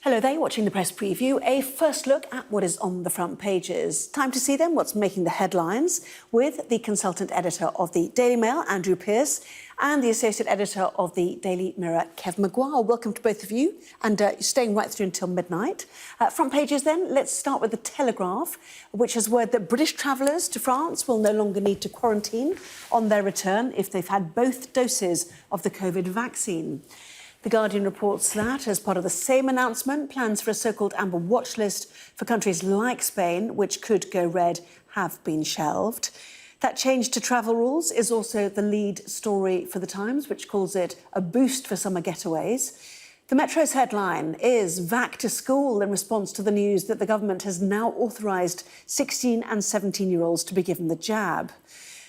Hello there, you're watching the Press Preview, a first look at what is on the front pages. Time to see then what's making the headlines with the consultant editor of the Daily Mail, Andrew Pierce, and the associate editor of the Daily Mirror, Kev Maguire. Welcome to both of you, and you're staying right through until midnight. Front pages then, let's start with the Telegraph, which has word that British travellers to France will no longer need to quarantine on their return if they've had both doses of the COVID vaccine. The Guardian reports that, as part of the same announcement, plans for a so-called amber watch list for countries like Spain, which could go red, have been shelved. That change to travel rules is also the lead story for The Times, which calls it a boost for summer getaways. The Metro's headline is "Vac to school" in response to the news that the government has now authorised 16 and 17-year-olds to be given the jab.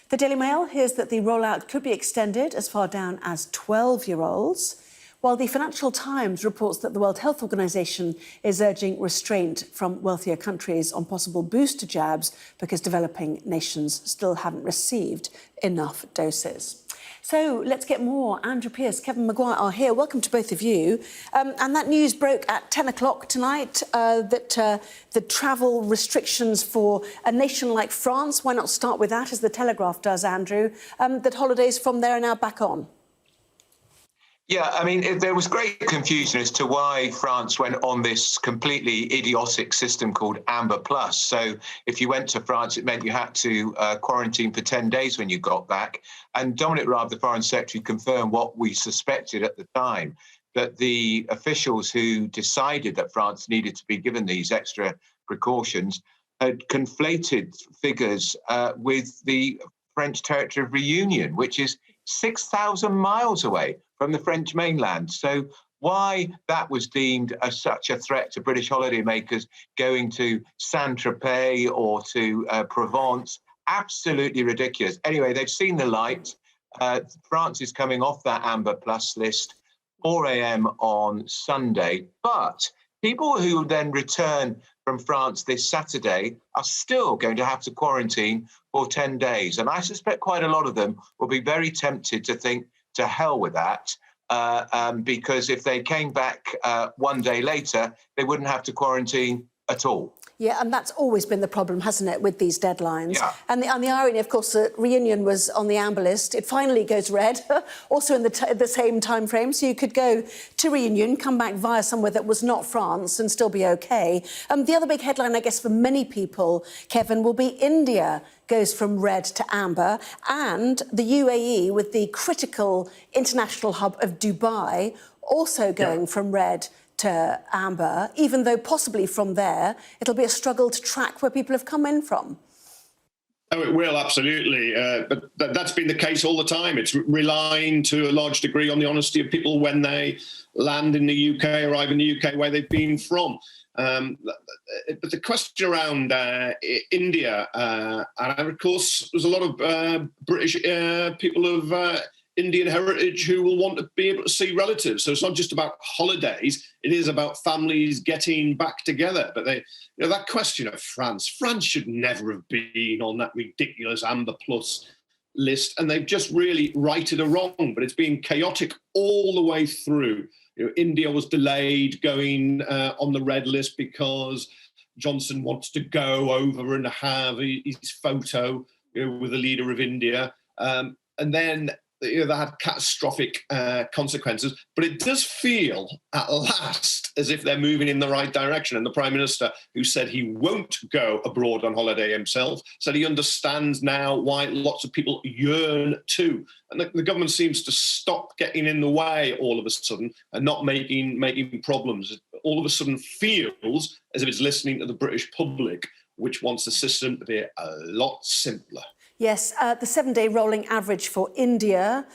The Daily Mail hears that the rollout could be extended as far down as 12-year-olds. While the Financial Times reports that the World Health Organization is urging restraint from wealthier countries on possible booster jabs because developing nations still haven't received enough doses. So let's get more. Andrew Pierce, Kevin Maguire are here. Welcome to both of you. And that news broke at 10 o'clock tonight that the travel restrictions for a nation like France, why not start with that, as the Telegraph does, Andrew, that holidays from there are now back on. Yeah, I mean, there was great confusion as to why France went on this completely idiotic system called Amber Plus. So if you went to France, it meant you had to quarantine for 10 days when you got back. And Dominic Raab, the Foreign Secretary, confirmed what we suspected at the time, that the officials who decided that France needed to be given these extra precautions had conflated figures with the French territory of Reunion, which is 6,000 miles away from the French mainland. So why that was deemed as such a threat to British holidaymakers going to Saint-Tropez or to Provence, absolutely ridiculous. Anyway, they've seen the light. France is coming off that Amber Plus list 4 a.m. on Sunday. But people who then return from France this Saturday are still going to have to quarantine for 10 days. And I suspect quite a lot of them will be very tempted to think, to hell with that, because if they came back one day later, they wouldn't have to quarantine at all. Yeah, and that's always been the problem, hasn't it, with these deadlines? Yeah. And the irony, of course, that Reunion was on the amber list. It finally goes red, also in the same time frame. So you could go to Reunion, come back via somewhere that was not France and still be OK. The other big headline, I guess, for many people, Kevin, will be India goes from red to amber, and the UAE, with the critical international hub of Dubai, also going from red to amber, even though possibly from there it'll be a struggle to track where people have come in from. Oh, it will, absolutely. But that's been the case all the time. It's relying to a large degree on the honesty of people when they land in the UK, arrive in the UK, where they've been from. But the question around India, and of course there's a lot of British people of Indian heritage who will want to be able to see relatives. So it's not just about holidays, it is about families getting back together. But that question of France should never have been on that ridiculous Amber Plus list, and they've just really righted a wrong, but it's been chaotic all the way through. India was delayed going on the red list because Johnson wants to go over and have his photo with the leader of India. And then that had catastrophic consequences. But it does feel at last as if they're moving in the right direction. And the Prime Minister, who said he won't go abroad on holiday himself, said he understands now why lots of people yearn to. And the government seems to stop getting in the way all of a sudden and not making problems. It all of a sudden feels as if it's listening to the British public, which wants the system to be a lot simpler. Yes, the 7-day rolling average for India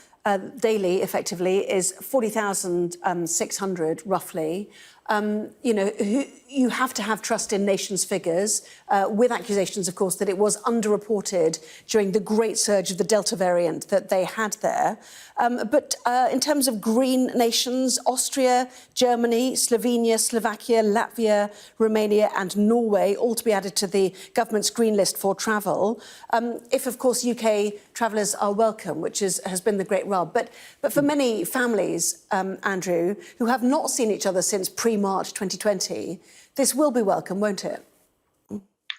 daily, effectively, is 40,600, roughly. You have to have trust in nations' figures, with accusations, of course, that it was underreported during the great surge of the Delta variant that they had there. But in terms of green nations, Austria, Germany, Slovenia, Slovakia, Latvia, Romania and Norway, all to be added to the government's green list for travel. If, of course, UK travellers are welcome, which has been the great rub. But for many families, Andrew, who have not seen each other since pre pre-March 2020, this will be welcome, won't it?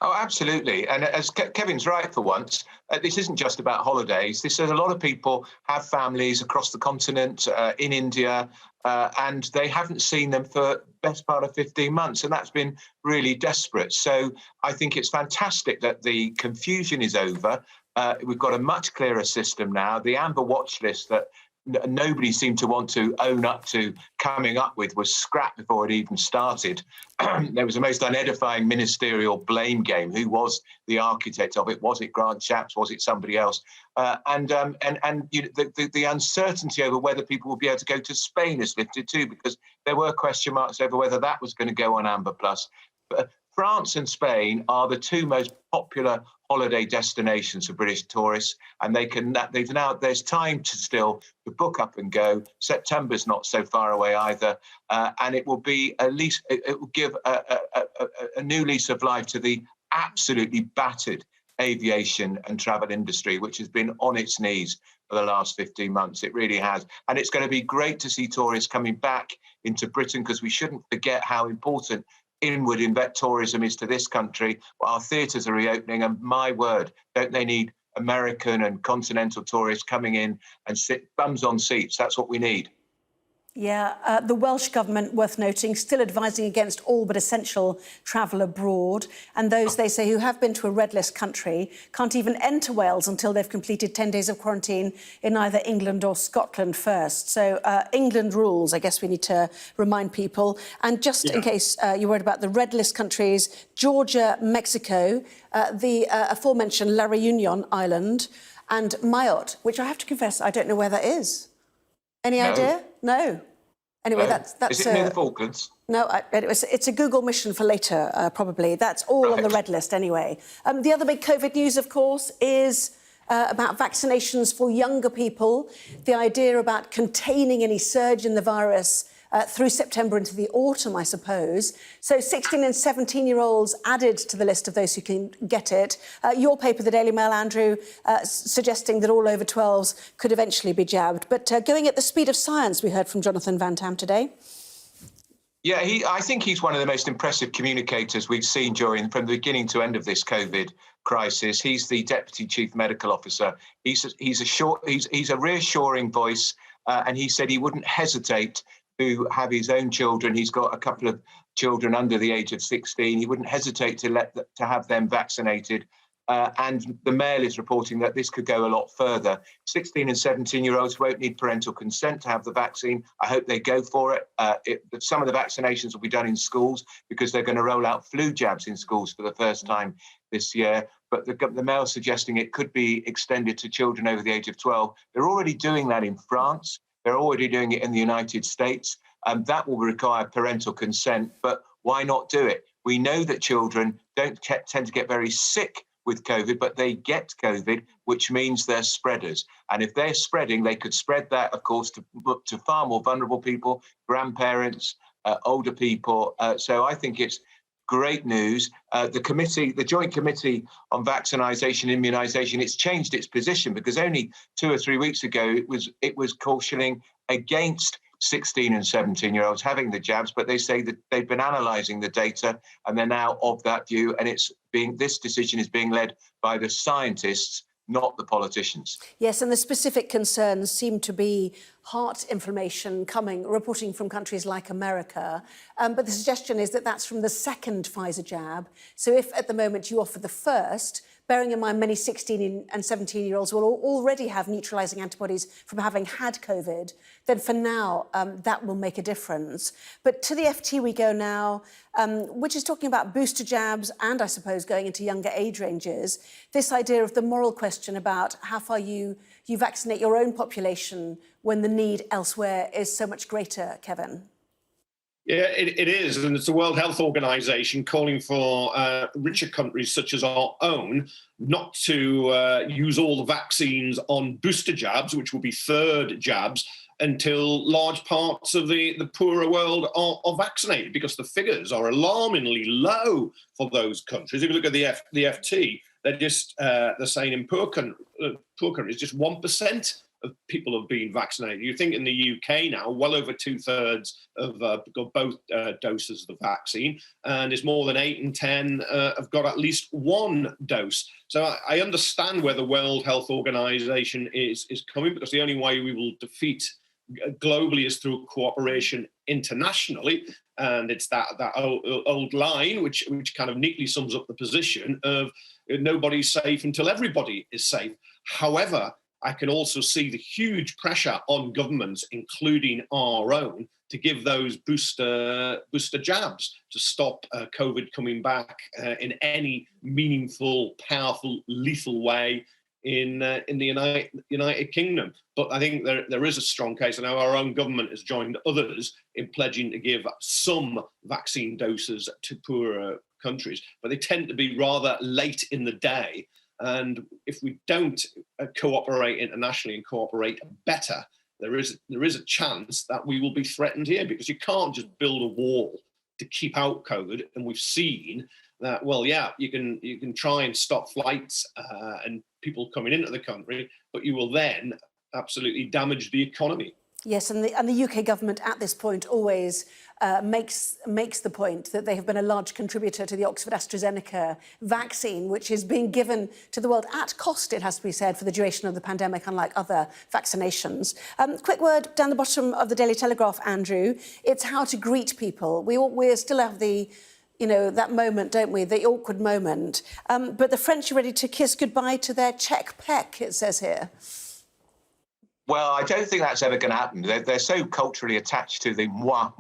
Oh, absolutely. And as Kevin's right for once, this isn't just about holidays. This is a lot of people have families across the continent, in India, and they haven't seen them for best part of 15 months. And that's been really desperate. So I think it's fantastic that the confusion is over. We've got a much clearer system now. The Amber Watch list that nobody seemed to want to own up to coming up with was scrapped before it even started. There was the most unedifying ministerial blame game. Who was the architect of it? Was it Grant Shapps? Was it somebody else? And the uncertainty over whether people will be able to go to Spain is lifted too, because there were question marks over whether that was going to go on Amber Plus. France and Spain are the two most popular holiday destinations for British tourists, and there's time to still to book up and go. September's not so far away either, and it will be it will give a new lease of life to the absolutely battered aviation and travel industry, which has been on its knees for the last 15 months. It really has. And it's going to be great to see tourists coming back into Britain, because we shouldn't forget how important inward tourism is to this country. Our theatres are reopening, and my word, don't they need American and continental tourists coming in and sit bums on seats? That's what we need. Yeah, the Welsh Government, worth noting, still advising against all but essential travel abroad. And those, they say, who have been to a red list country can't even enter Wales until they've completed 10 days of quarantine in either England or Scotland first. So England rules, I guess we need to remind people. And just in case you're worried about the red list countries, Georgia, Mexico, the aforementioned La Reunion Island, and Mayotte, which I have to confess, I don't know where that is. Any idea? No. Anyway, that's is it near the Falklands? No, it's a Google mission for later, probably. That's all on the red list anyway. The other big COVID news, of course, is about vaccinations for younger people. The idea about containing any surge in the virus through September into the autumn, I suppose. So 16 and 17-year-olds added to the list of those who can get it. Your paper, the Daily Mail, Andrew, suggesting that all over 12s could eventually be jabbed. But going at the speed of science, we heard from Jonathan Van Tam today. Yeah, I think he's one of the most impressive communicators we've seen from the beginning to end of this COVID crisis. He's the Deputy Chief Medical Officer. He's a reassuring voice, and he said he wouldn't hesitate to have his own children. He's got a couple of children under the age of 16. He wouldn't hesitate to have them vaccinated. And the Mail is reporting that this could go a lot further. 16 and 17-year-olds won't need parental consent to have the vaccine. I hope they go for it. Some of the vaccinations will be done in schools, because they're going to roll out flu jabs in schools for the first time this year. But the Mail suggesting it could be extended to children over the age of 12. They're already doing that in France. They're already doing it in the United States. That will require parental consent, but why not do it? We know that children don't tend to get very sick with COVID, but they get COVID, which means they're spreaders. And if they're spreading, they could spread that, of course, to far more vulnerable people, grandparents, older people. So I think it's great news. The Joint Committee on Vaccination and Immunisation, it's changed its position, because only 2 or 3 weeks ago it was cautioning against 16 and 17-year-olds having the jabs, but they say that they've been analysing the data and they're now of that view, and this decision is being led by the scientists, not the politicians. Yes, and the specific concerns seem to be heart inflammation reporting from countries like America. But the suggestion is that that's from the second Pfizer jab. So if at the moment you offer the first, bearing in mind many 16 and 17-year-olds will already have neutralising antibodies from having had COVID, then for now that will make a difference. But to the FT we go now, which is talking about booster jabs and, I suppose, going into younger age ranges. This idea of the moral question about how far you vaccinate your own population when the need elsewhere is so much greater, Kevin. Yeah, it is. And it's the World Health Organization calling for richer countries such as our own not to use all the vaccines on booster jabs, which will be third jabs, until large parts of the poorer world are vaccinated, because the figures are alarmingly low for those countries. If you look at the FT, they're saying in poor countries, just 1% of people have been vaccinated. You think in the UK now, well over 2/3 have got both doses of the vaccine, and it's more than 8 in 10 have got at least one dose. So I understand where the World Health Organization is coming, because the only way we will defeat globally is through cooperation internationally. And it's that old line, which kind of neatly sums up the position of nobody's safe until everybody is safe. However, I can also see the huge pressure on governments, including our own, to give those booster jabs to stop COVID coming back in any meaningful, powerful, lethal way in the United Kingdom. But I think there is a strong case. I know our own government has joined others in pledging to give some vaccine doses to poorer countries, but they tend to be rather late in the day. And if we don't cooperate internationally and cooperate better, there is a chance that we will be threatened here, because you can't just build a wall to keep out COVID. And we've seen that, well, yeah, you can try and stop flights and people coming into the country, but you will then absolutely damage the economy. Yes, and the UK government at this point always makes the point that they have been a large contributor to the Oxford-AstraZeneca vaccine, which is being given to the world at cost, it has to be said, for the duration of the pandemic, unlike other vaccinations. Quick word down the bottom of the Daily Telegraph, Andrew. It's how to greet people. We still have the, that moment, don't we? The awkward moment. But the French are ready to kiss goodbye to their Czech peck, it says here. Well, I don't think that's ever going to happen. They're so culturally attached to the moi.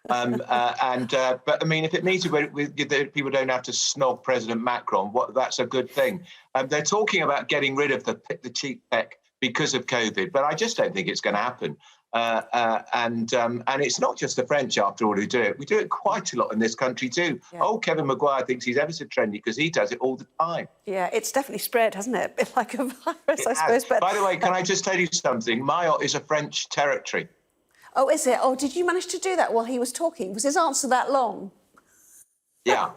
But I mean, if it means that people don't have to snog President Macron, that's a good thing. They're talking about getting rid of the cheek peck because of COVID, but I just don't think it's going to happen. And it's not just the French, after all, who do it. We do it quite a lot in this country too. Yeah. Old Kevin Maguire thinks he's ever so trendy because he does it all the time. Yeah, it's definitely spread, hasn't it? A bit like a virus, I suppose. But by the way, can I just tell you something? Mayotte is a French territory. Oh, is it? Oh, did you manage to do that while he was talking? Was his answer that long? Yeah,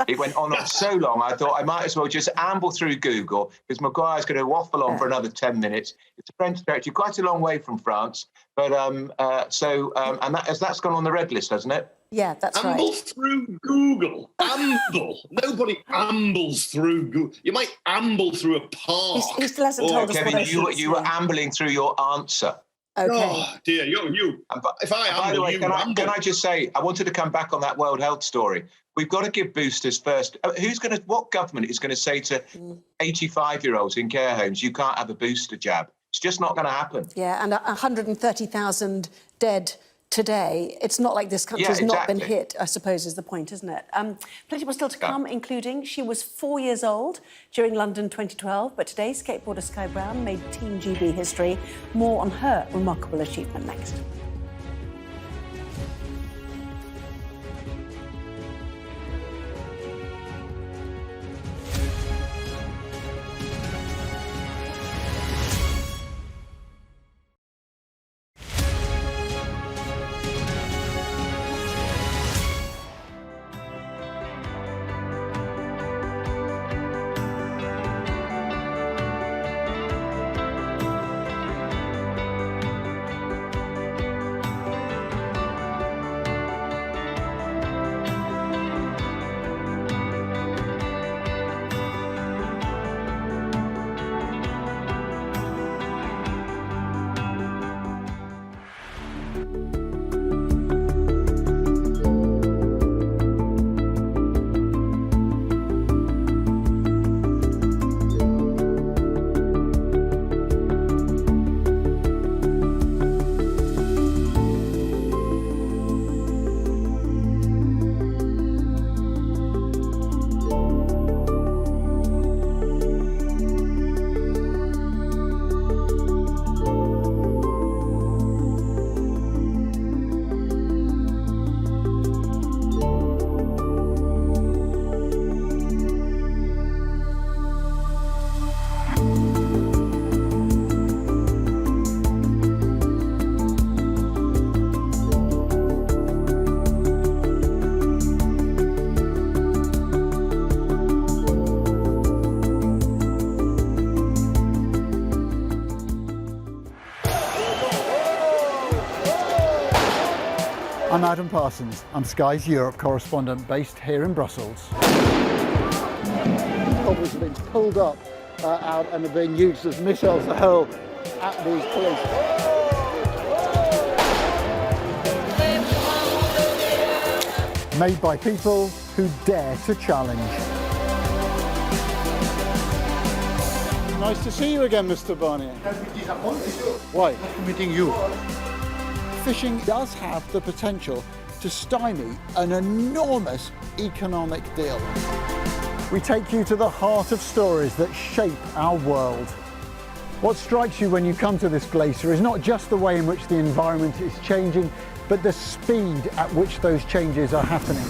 it went on so long, I thought I might as well just amble through Google, because Maguire's going to waffle on for another 10 minutes. It's a French territory, quite a long way from France, but and that's gone on the red list, hasn't it? Yeah, that's right. Amble through Google. Amble. Nobody ambles through Google. You might amble through a park. He still hasn't told us Kevin, what you were ambling through your answer. Okay. Oh, dear, you. If I amble, by the way, amble. Can I just say, I wanted to come back on that World Health story. We've got to give boosters first. What government is going to say to 85-year-olds in care homes, you can't have a booster jab? It's just not going to happen. Yeah, and 130,000 dead today. It's not like this country's not been hit, I suppose, is the point, isn't it? Plenty more still to come, including she was 4 years old during London 2012, but today skateboarder Sky Brown made Team GB history. More on her remarkable achievement next. I'm Adam Parsons. I'm Sky's Europe correspondent based here in Brussels. Cobbles have been pulled up out and are being used as missiles to hurl at these police. Made by people who dare to challenge. Nice to see you again, Mr. Barnier. Why? Meeting you. Fishing does have the potential to stymie an enormous economic deal. We take you to the heart of stories that shape our world. What strikes you when you come to this glacier is not just the way in which the environment is changing, but the speed at which those changes are happening.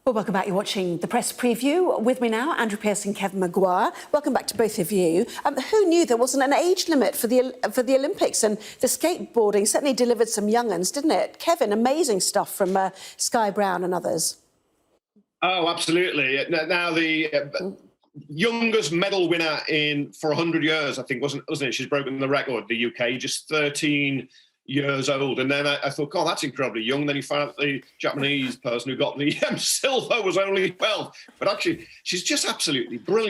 Well, welcome back. You're watching the press preview. With me now, Andrew Pearce and Kevin Maguire. Welcome back to both of you. Who knew there wasn't an age limit for the Olympics? And the skateboarding certainly delivered some young uns, didn't it? Kevin, amazing stuff from Sky Brown and others. Oh, absolutely. Now the youngest medal winner for 100 years, I think, wasn't it? She's broken the record, the UK, just 13 years old. And then I thought, God, that's incredibly young. Then you found out the Japanese person who got the silver was only 12. But actually, she's just absolutely brilliant.